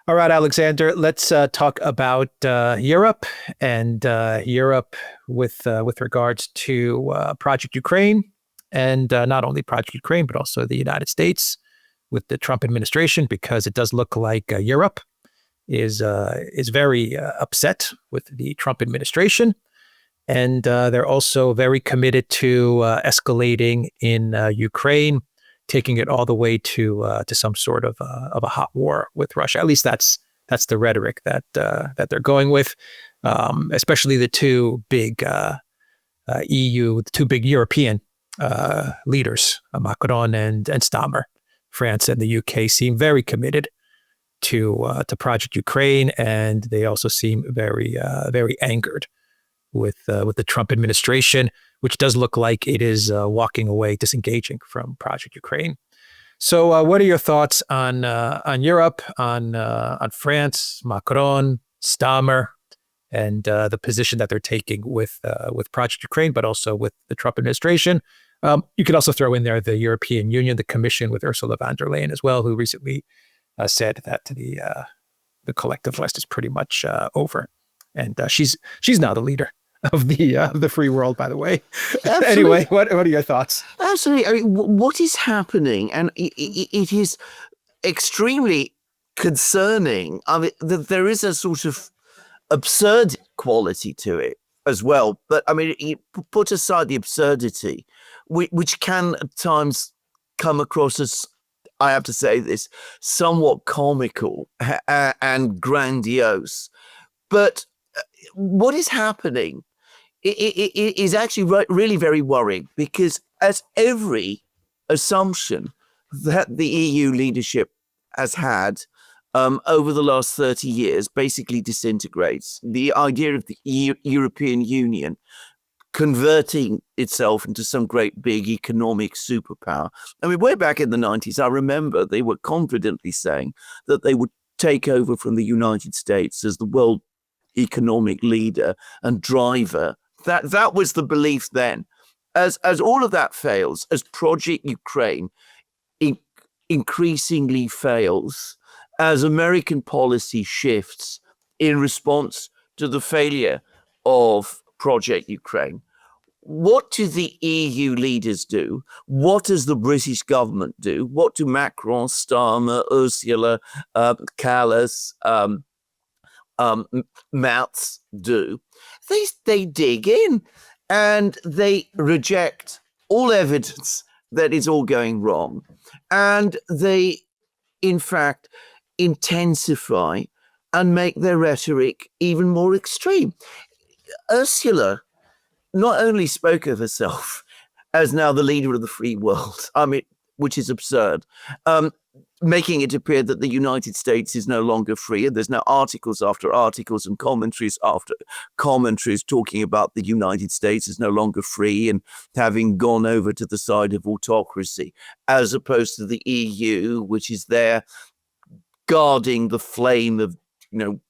All right, Alexander, let's talk about Europe and Europe with regards to Project Ukraine, and not only Project Ukraine, but also the United States with the Trump administration, because it does look like Europe is very upset with the Trump administration, and they're also very committed to escalating in Ukraine, taking it all the way to some sort of a hot war with Russia. At least that's the rhetoric that they're going with, especially the two big the two big European leaders, Macron and Stammer. France and the UK seem very committed to Project Ukraine, and they also seem very angered with the Trump administration, which does look like it is walking away, disengaging from Project Ukraine. So, what are your thoughts on Europe, on France, Macron, Stammer, and the position that they're taking with Project Ukraine, but also with the Trump administration? You could also throw in there the European Union, the Commission with Ursula von der Leyen as well, who recently said that the collective West is pretty much over, and she's now the leader of the free world, by the way. Anyway, what are your thoughts? Absolutely. I mean, what is happening, and it is extremely concerning. I mean, that there is a sort of absurd quality to it as well. But I mean, put aside the absurdity, which can at times come across as, I have to say this, somewhat comical and grandiose. But what is happening it is actually really very worrying, because as every assumption that the EU leadership has had over the last 30 years basically disintegrates. The idea of the European Union converting itself into some great big economic superpower. I mean, way back in the 90s, I remember they were confidently saying that they would take over from the United States as the world economic leader and driver. That was the belief then. As all of that fails, as Project Ukraine increasingly fails, as American policy shifts in response to the failure of Project Ukraine, what do the EU leaders do? What does the British government do? What do Macron, Starmer, Ursula, Callas, Mouths do? They dig in and they reject all evidence that it's all going wrong. And they, in fact, intensify and make their rhetoric even more extreme. Ursula not only spoke of herself as now the leader of the free world, I mean, which is absurd, making it appear that the United States is no longer free, and there's now articles after articles and commentaries after commentaries talking about the United States is no longer free and having gone over to the side of autocracy, as opposed to the EU, which is there guarding the flame of,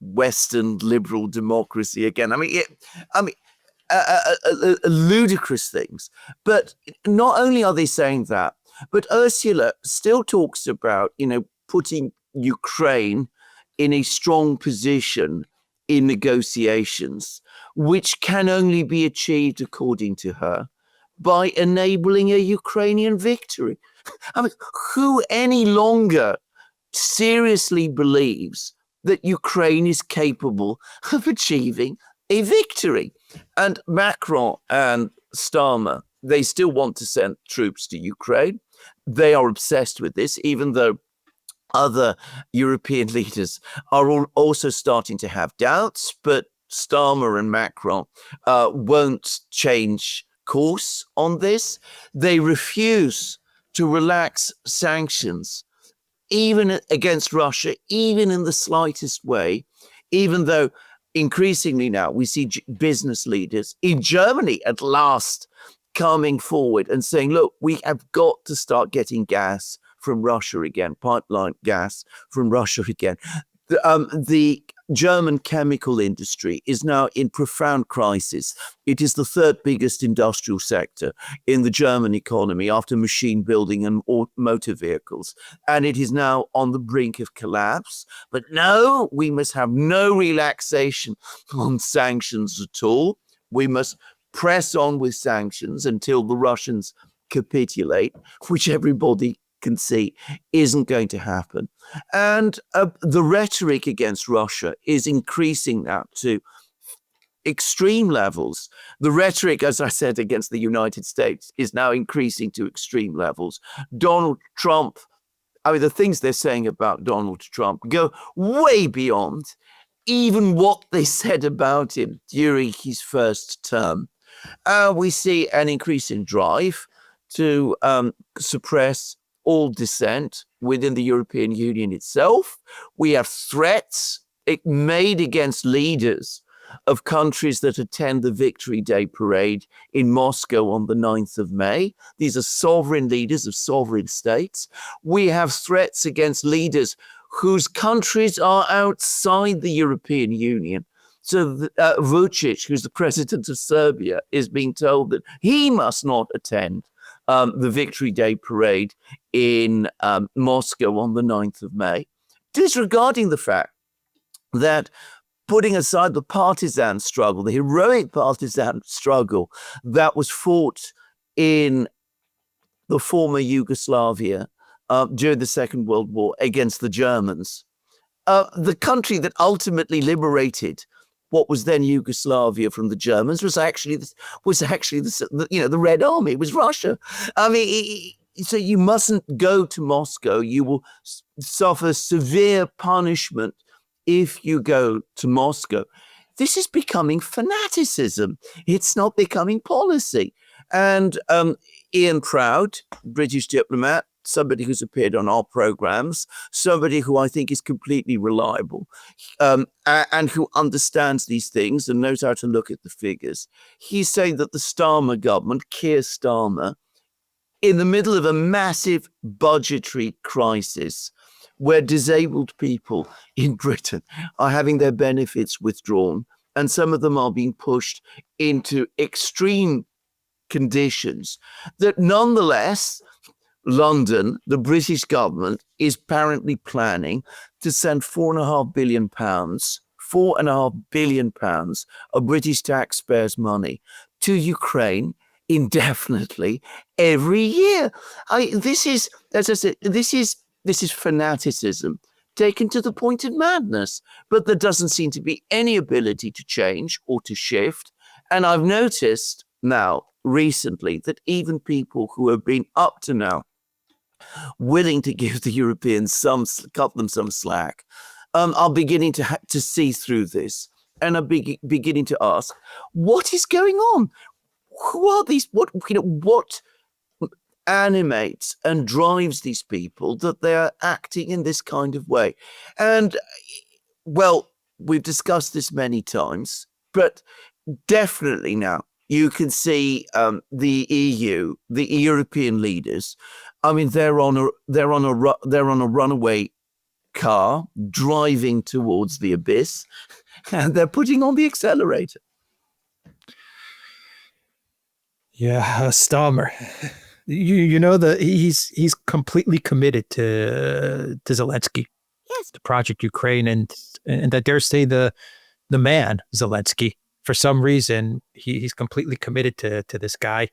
Western liberal democracy again. I mean, ludicrous things. But not only are they saying that, but Ursula still talks about, putting Ukraine in a strong position in negotiations, which can only be achieved, according to her, by enabling a Ukrainian victory. I mean, who any longer seriously believes that Ukraine is capable of achieving a victory? And Macron and Starmer, they still want to send troops to Ukraine. They are obsessed with this, even though other European leaders are also starting to have doubts. But Starmer and Macron won't change course on this. They refuse to relax sanctions, even against Russia, even in the slightest way, even though increasingly now we see business leaders in Germany at last coming forward and saying, look, we have got to start getting gas from Russia again, pipeline gas from Russia again. The German chemical industry is now in profound crisis. It is the third biggest industrial sector in the German economy after machine building and motor vehicles. And it is now on the brink of collapse. But no, we must have no relaxation on sanctions at all. We must press on with sanctions until the Russians capitulate, which everybody can see isn't going to happen. And the rhetoric against Russia is increasing now to extreme levels. The rhetoric, as I said, against the United States is now increasing to extreme levels. Donald Trump, I mean, the things they're saying about Donald Trump go way beyond even what they said about him during his first term. We see an increasing drive to suppress all dissent within the European Union itself. We have threats made against leaders of countries that attend the Victory Day parade in Moscow on the 9th of May. These are sovereign leaders of sovereign states. We have threats against leaders whose countries are outside the European Union. So Vucic, who's the president of Serbia, is being told that he must not attend the Victory Day parade in Moscow on the 9th of May, disregarding the fact that, putting aside the partisan struggle, the heroic partisan struggle that was fought in the former Yugoslavia during the Second World War against the Germans, the country that ultimately liberated what was then Yugoslavia from the Germans was actually the Red Army. It was Russia. I mean, so you mustn't go to Moscow. You will suffer severe punishment if you go to Moscow. This is becoming fanaticism. It's not becoming policy. And Ian Proud, British diplomat, somebody who's appeared on our programs, somebody who I think is completely reliable and who understands these things and knows how to look at the figures. He's saying that the Starmer government, Keir Starmer, in the middle of a massive budgetary crisis where disabled people in Britain are having their benefits withdrawn and some of them are being pushed into extreme conditions, that nonetheless, London, the British government, is apparently planning to send £4.5 billion of British taxpayers' money to Ukraine indefinitely every year. This is, as I said, this is fanaticism taken to the point of madness. But there doesn't seem to be any ability to change or to shift. And I've noticed now recently that even people who have been up to now willing to give the Europeans cut them some slack, are beginning to see through this and are beginning to ask, what is going on? Who are these? What animates and drives these people that they are acting in this kind of way? And well, we've discussed this many times, but definitely now you can see the EU, the European leaders. I mean, they're on a runaway car driving towards the abyss, and they're putting on the accelerator. Yeah, Starmer. You know that he's completely committed to Zelensky. Yes, to Project Ukraine, and I dare say the man Zelensky. For some reason, he's completely committed to this guy,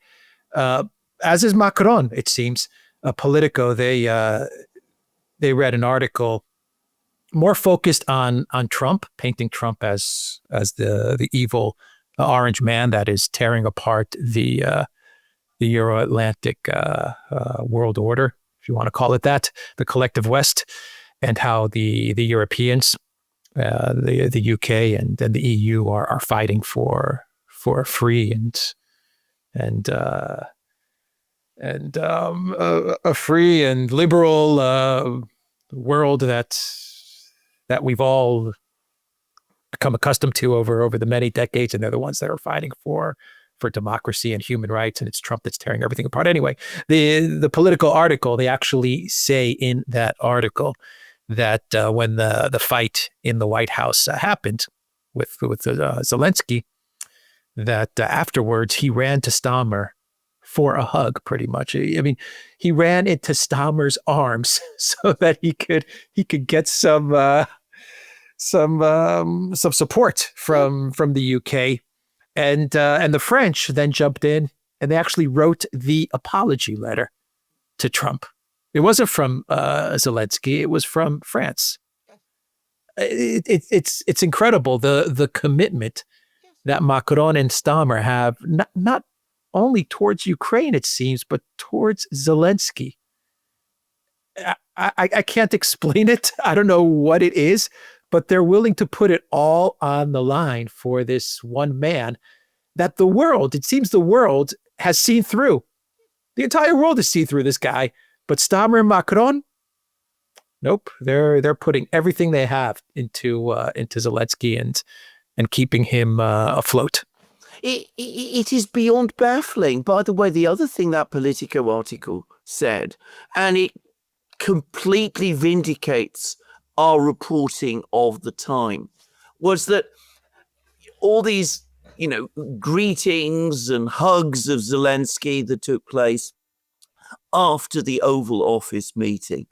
as is Macron. It seems. Politico, they read an article more focused on Trump, painting Trump as the evil orange man that is tearing apart the Euro-Atlantic world order, if you want to call it that, the collective West, and how the Europeans, the UK and the EU are fighting for a free and a free and liberal world that we've all become accustomed to over the many decades, and they're the ones that are fighting for democracy and human rights, and it's Trump that's tearing everything apart. Anyway, the political article, they actually say in that article that when the fight in the White House happened with Zelensky, that afterwards he ran to Stammer for a hug, pretty much. I mean, he ran into Stammer's arms so that he could get some support from the UK, and the French then jumped in and they actually wrote the apology letter to Trump. It wasn't from Zelensky; it was from France. It's incredible the commitment that Macron and Stammer have, not only towards Ukraine, it seems, but towards Zelensky. I can't explain it. I don't know what it is, but they're willing to put it all on the line for this one man that it seems the world has seen through. The entire world has seen through this guy. But Stammer and Macron, nope, they're putting everything they have into Zelensky and keeping him afloat. It is beyond baffling. By the way, the other thing that Politico article said, and it completely vindicates our reporting of the time, was that all these, greetings and hugs of Zelensky that took place after the Oval Office meeting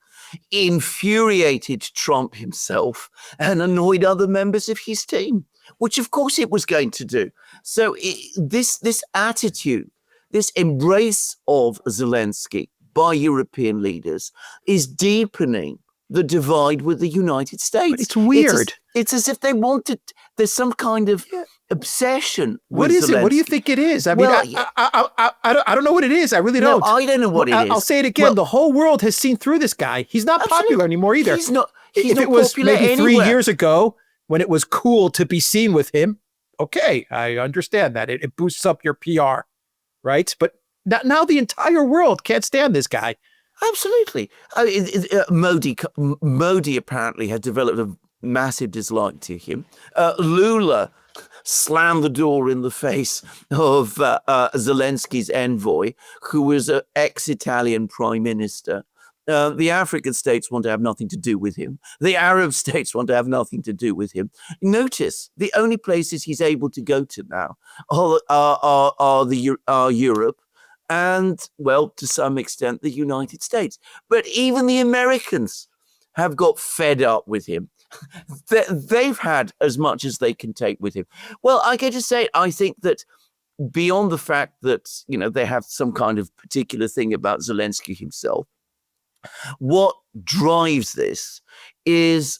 infuriated Trump himself and annoyed other members of his team, which of course it was going to do. So this attitude, this embrace of Zelensky by European leaders is deepening the divide with the United States. But it's weird. It's as if they wanted, there's some kind of obsession with What is Zelensky. it? What do you think it is? I mean, I don't know what it is. I really don't. No, I don't know what it is. I'll say it again. The whole world has seen through this guy. He's not popular anymore either. He's not if it was maybe 3 years ago when it was cool to be seen with him, okay, I understand that. It boosts up your PR, right? But now the entire world can't stand this guy. Absolutely. Modi apparently had developed a massive dislike to him. Lula slammed the door in the face of Zelensky's envoy, who was an ex-Italian prime minister. The African states want to have nothing to do with him. The Arab states want to have nothing to do with him. Notice the only places he's able to go to now are Europe and, well, to some extent, the United States. But even the Americans have got fed up with him. They've had as much as they can take with him. Well, I get to say, I think that beyond the fact that, they have some kind of particular thing about Zelensky himself, what drives this is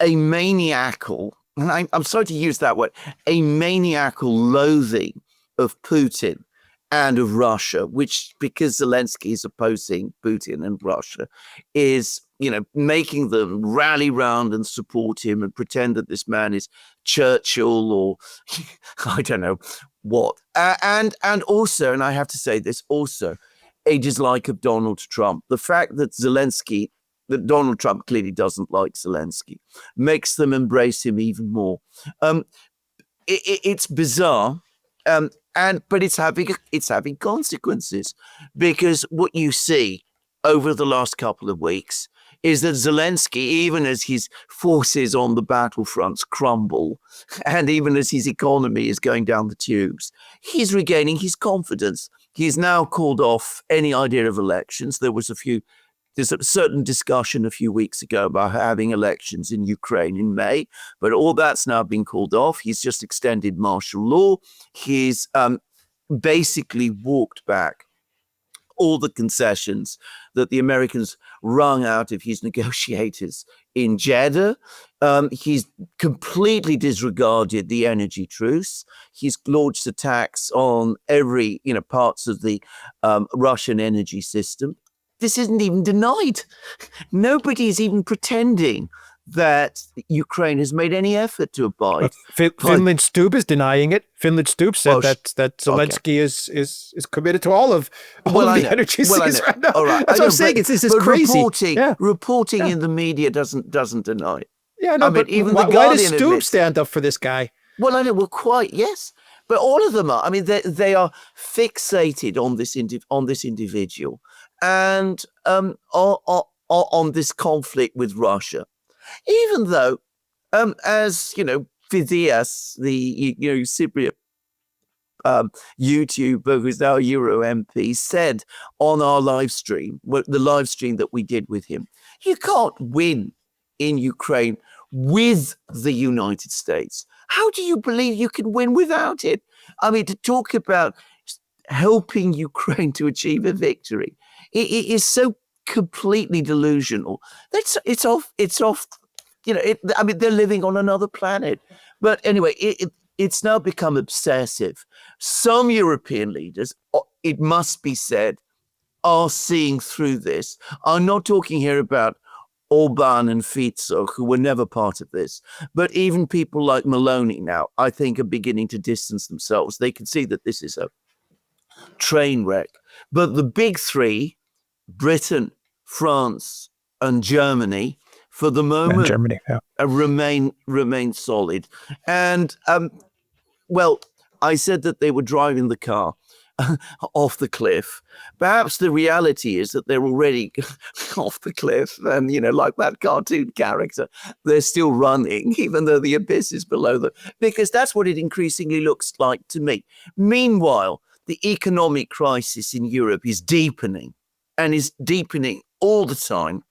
a maniacal, and I'm sorry to use that word, a maniacal loathing of Putin and of Russia, which, because Zelensky is opposing Putin and Russia, is, making them rally round and support him and pretend that this man is Churchill or I don't know what. And also, and I have to say this also, a dislike of Donald Trump. The fact that Donald Trump clearly doesn't like Zelensky makes them embrace him even more. It's bizarre. But it's having consequences, because what you see over the last couple of weeks is that Zelensky, even as his forces on the battlefronts crumble, and even as his economy is going down the tubes, he's regaining his confidence. He's now called off any idea of elections. There's a certain discussion a few weeks ago about having elections in Ukraine in May, but all that's now been called off. He's just extended martial law. He's basically walked back all the concessions that the Americans wrung out of his negotiators in Jeddah. He's completely disregarded the energy truce. He's launched attacks on every, parts of the Russian energy system. This isn't even denied. Nobody is even pretending that Ukraine has made any effort to abide. Finland Stub is denying it. Finland Stub said that Zelensky is committed to all of the energy systems right now. Right. That's what I'm saying. This is crazy. Reporting in the media doesn't deny it. Yeah, no, but even why does Stub stand up for this guy? Well, I know. Well, quite yes, but all of them are. I mean, they are fixated on this individual, and on this conflict with Russia, even though, as Phidias, the Cypriot YouTuber who's now Euro MP, said on our live stream, the live stream that we did with him, you can't win in Ukraine with the United States. How do you believe you can win without it? I mean, to talk about helping Ukraine to achieve a victory, it is so completely delusional. It's off. I mean, they're living on another planet. But anyway, it's now become obsessive. Some European leaders, it must be said, are seeing through this. I'm not talking here about Orban and Fico, who were never part of this, but even people like Meloni now, I think, are beginning to distance themselves. They can see that this is a train wreck. But the big three, Britain, France, and Germany, for the moment, remain solid. And well, I said that they were driving the car off the cliff. Perhaps the reality is that they're already off the cliff, and like that cartoon character, they're still running, even though the abyss is below them, because that's what it increasingly looks like to me. Meanwhile, the economic crisis in Europe is deepening, and is deepening all the time.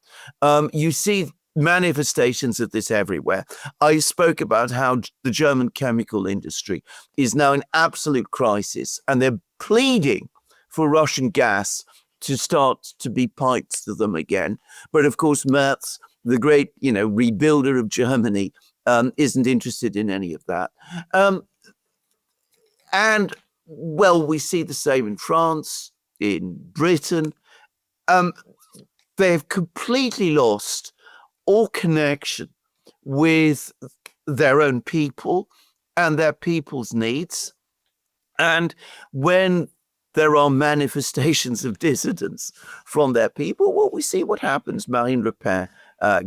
You see manifestations of this everywhere. I spoke about how the German chemical industry is now in absolute crisis, and they're pleading for Russian gas to start to be piped to them again. But of course, Merz, the great, rebuilder of Germany, isn't interested in any of that. And well, we see the same in France, in Britain. They've completely lost all connection with their own people and their people's needs. And when there are manifestations of dissidence from their people, well, we see what happens. Marine Le Pen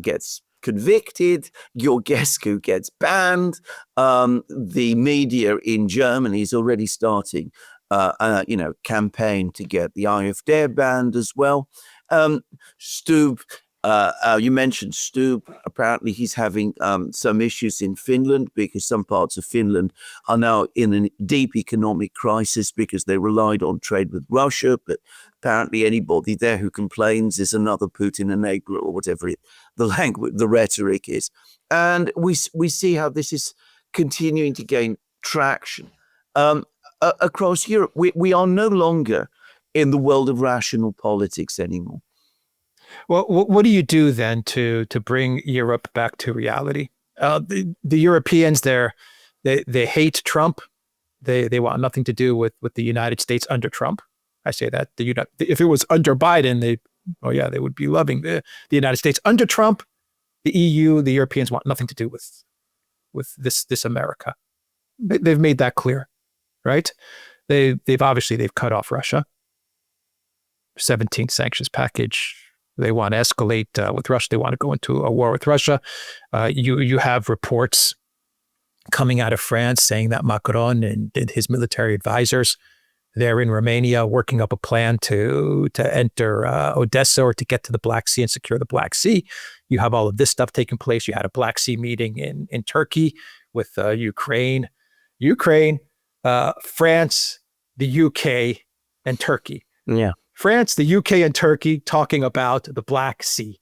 gets convicted, Georgescu gets banned. The media in Germany is already starting campaign to get the AfD banned as well. Stubb, you mentioned Stubb. Apparently, he's having some issues in Finland, because some parts of Finland are now in a deep economic crisis because they relied on trade with Russia. But apparently, anybody there who complains is another Putin enabler, or whatever the rhetoric is. And we see how this is continuing to gain traction across Europe. We are no longer in the world of rational politics anymore. Well, what do you do then to bring Europe back to reality? The Europeans, they hate Trump. They want nothing to do with the United States under Trump. I say that if it was under Biden, they would be loving the United States. Under Trump, the EU, the Europeans want nothing to do with this America. They've made that clear, right? They've cut off Russia. 17th sanctions package. They want to escalate with Russia. They want to go into a war with Russia. You have reports coming out of France saying that Macron and his military advisors, they're in Romania working up a plan to enter Odessa, or to get to the Black Sea and secure the Black Sea. You have all of this stuff taking place. You had a Black Sea meeting in Turkey with Ukraine, France, the UK, and Turkey. Yeah. France, the UK, and Turkey talking about the Black Sea.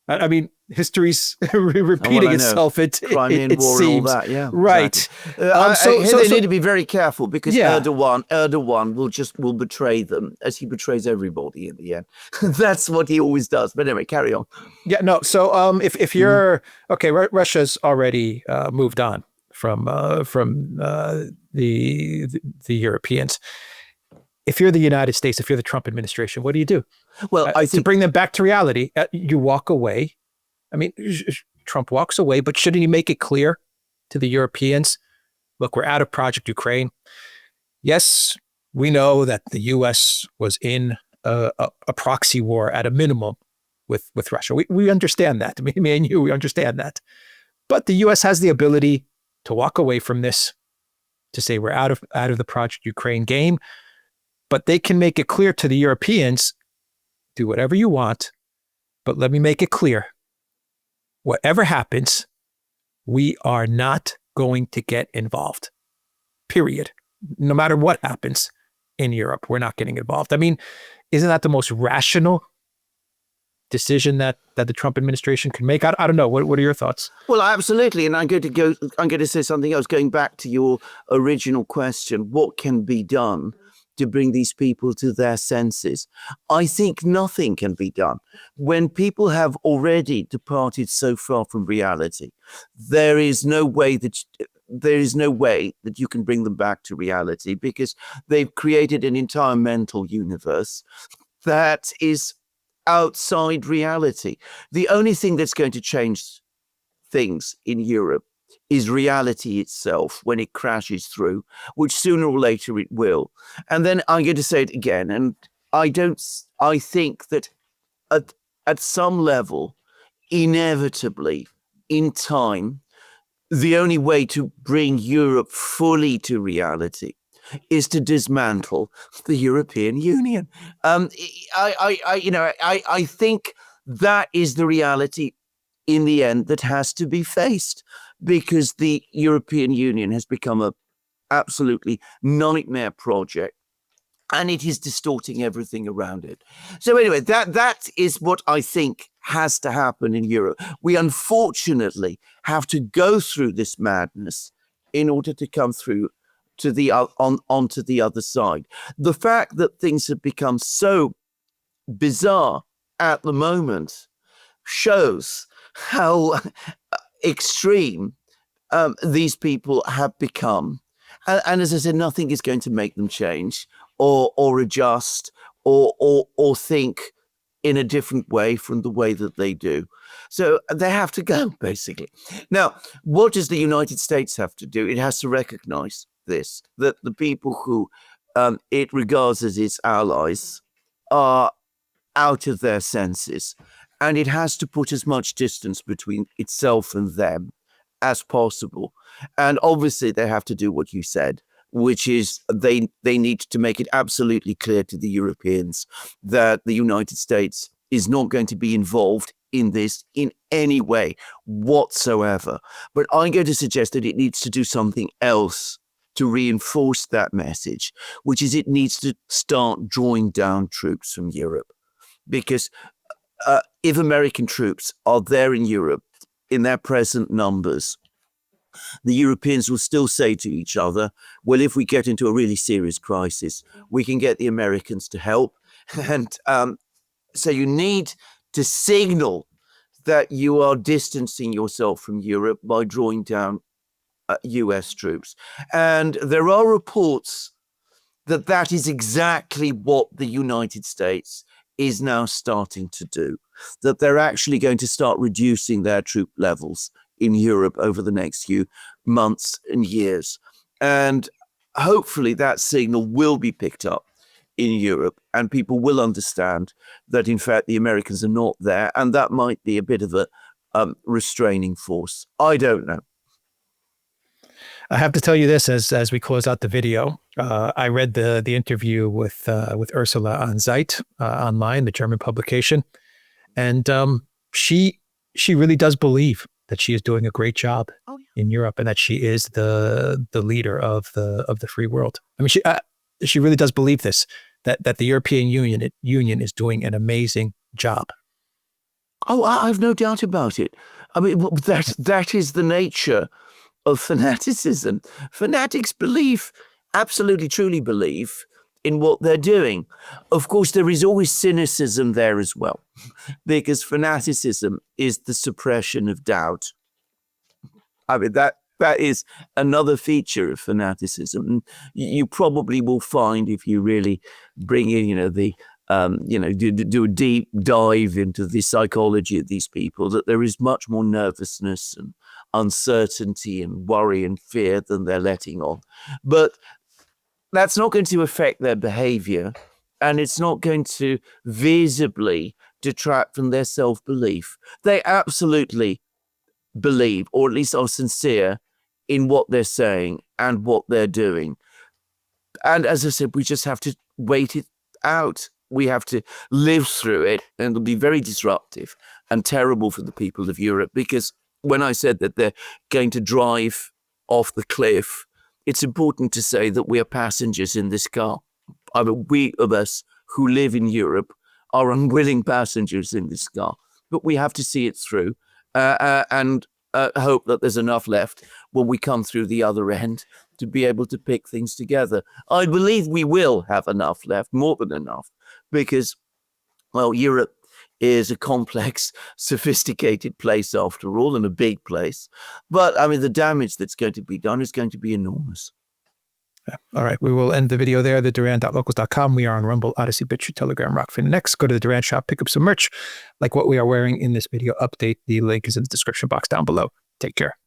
I mean, history's repeating itself. Crimean War seems. And all that, yeah, right. Exactly. They need to be very careful, because Erdogan will betray them, as he betrays everybody in the end. That's what he always does. But anyway, carry on. Yeah, no. So if you're Russia's already moved on from the Europeans. If you're the United States, if you're the Trump administration, what do you do? Well, I think to bring them back to reality, you walk away. I mean, Trump walks away, but shouldn't he make it clear to the Europeans, look, we're out of Project Ukraine. Yes, we know that the U.S. was in a proxy war at a minimum with Russia. We understand that. Me and you, we understand that. But the U.S. has the ability to walk away from this, to say we're out of the Project Ukraine game. But they can make it clear to the Europeans, do whatever you want, But let me make it clear. Whatever happens, we are not going to get involved. Period. No matter what happens in Europe, we're not getting involved. I mean, isn't that the most rational decision that the Trump administration can make? I don't know. What are your thoughts? Well, absolutely. And I'm going to say something else, going back to your original question, what can be done to bring these people to their senses? I think nothing can be done. When people have already departed so far from reality, there is no way that you can bring them back to reality, because they've created an entire mental universe that is outside reality. The only thing that's going to change things in Europe is reality itself when it crashes through, which sooner or later it will. And then I'm going to say it again, and I think that at some level, inevitably, in time, the only way to bring Europe fully to reality is to dismantle the European Union. I think that is the reality in the end that has to be faced, because the European Union has become a absolutely nightmare project, and it is distorting everything around it. So anyway, that is what I think has to happen in Europe. We unfortunately have to go through this madness in order to come through to onto the other side. The fact that things have become so bizarre at the moment shows how extreme these people have become. And as I said, nothing is going to make them change or adjust or think in a different way from the way that they do. So they have to go, basically. Now, what does the United States have to do? It has to recognize this, that the people who it regards as its allies are out of their senses, and it has to put as much distance between itself and them as possible. And obviously they have to do what you said, which is they need to make it absolutely clear to the Europeans that the United States is not going to be involved in this in any way whatsoever. But I'm going to suggest that it needs to do something else to reinforce that message, which is it needs to start drawing down troops from Europe. Because if American troops are there in Europe in their present numbers, the Europeans will still say to each other, well, if we get into a really serious crisis, we can get the Americans to help. And so you need to signal that you are distancing yourself from Europe by drawing down US troops. And there are reports that that is exactly what the United States is now starting to do, that they're actually going to start reducing their troop levels in Europe over the next few months and years. And hopefully that signal will be picked up in Europe, and people will understand that, in fact, the Americans are not there, and that might be a bit of a restraining force. I don't know. I have to tell you this as we close out the video. I read the interview with Ursula on Zeit online, the German publication, and she really does believe that she is doing a great job in Europe, and that she is the leader of the free world. I mean, she really does believe this, that the European Union is doing an amazing job. Oh, I've no doubt about it. I mean, that is the nature of fanaticism. Fanatics absolutely truly believe in what they're doing. Of course, there is always cynicism there as well, because fanaticism is the suppression of doubt. I mean, that is another feature of fanaticism. And you probably will find, if you really bring in, do a deep dive into the psychology of these people, that there is much more nervousness and uncertainty and worry and fear than they're letting on. But that's not going to affect their behavior, and it's not going to visibly detract from their self-belief. They absolutely believe, or at least are sincere in what they're saying and what they're doing. And as I said, we just have to wait it out we have to live through it, and it'll be very disruptive and terrible for the people of Europe. Because when I said that they're going to drive off the cliff, it's important to say that we are passengers in this car. I mean, we of us who live in Europe are unwilling passengers in this car, but we have to see it through and hope that there's enough left when we come through the other end to be able to pick things together. I believe we will have enough left, more than enough, because, well, Europe is a complex, sophisticated place after all, and a big place. But I mean, the damage that's going to be done is going to be enormous. Yeah. All right. We will end the video there. The Duran.locals.com. We are on Rumble, Odyssey, BitChute, Telegram, Rockfin, and X. Go to the Duran shop, pick up some merch like what we are wearing in this video. Update. The link is in the description box down below. Take care.